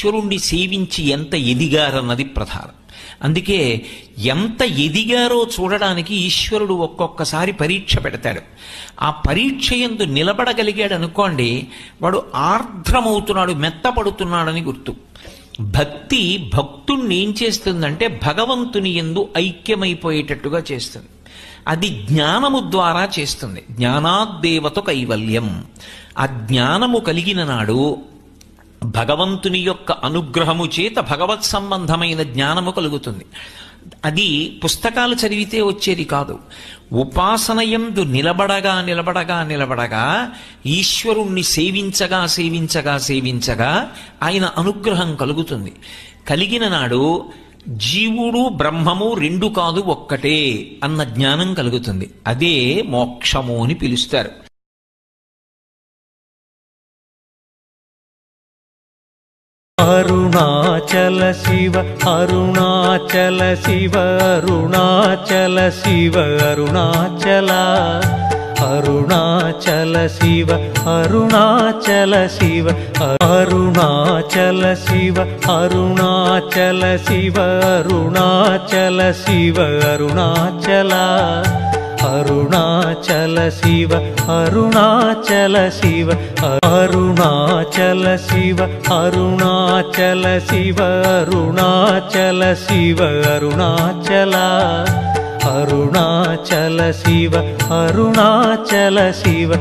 ఈశ్వరుణ్ణి సేవించి ఎంత ఎదిగారన్నది ప్రధానం. అందుకే ఎంత ఎదిగారో చూడడానికి ఈశ్వరుడు ఒక్కొక్కసారి పరీక్ష పెడతాడు. ఆ పరీక్ష యందు నిలబడగలిగాడు అనుకోండి, వాడు ఆర్ద్రమవుతున్నాడు, మెత్తపడుతున్నాడని గుర్తు. భక్తి భక్తుణ్ణి ఏం చేస్తుందంటే భగవంతుని యందు ఐక్యమైపోయేటట్టుగా చేస్తుంది. అది జ్ఞానము ద్వారా చేస్తుంది. జ్ఞానాద్దేవత కైవల్యం. ఆ జ్ఞానము కలిగిన నాడు భగవంతుని యొక్క అనుగ్రహము చేత భగవత్ సంబంధమైన జ్ఞానము కలుగుతుంది. అది పుస్తకాలు చదివితే వచ్చేది కాదు. ఉపాసనయందు నిలబడగా నిలబడగా నిలబడగా ఈశ్వరుణ్ణి సేవించగా సేవించగా సేవించగా ఆయన అనుగ్రహం కలుగుతుంది. కలిగిన నాడు జీవుడు బ్రహ్మము రెండు కాదు ఒక్కటే అన్న జ్ఞానం కలుగుతుంది. అదే మోక్షము అని పిలుస్తారు. అరుణాచల శివ అరుణాచల శివ అరుణాచల శివ అరుణాచల అరుణాచల శివ అరుణాచల శివ అరుణాచల శివ అరుణాచల శివ అరుణాచల శివ అరుణాచల అరుణాచల శివ అరుణాచల శివ అరుణాచల శివ అరుణాచల శివ అరుణాచల శివ అరుణాచల అరుణాచల శివ అరుణాచల శివ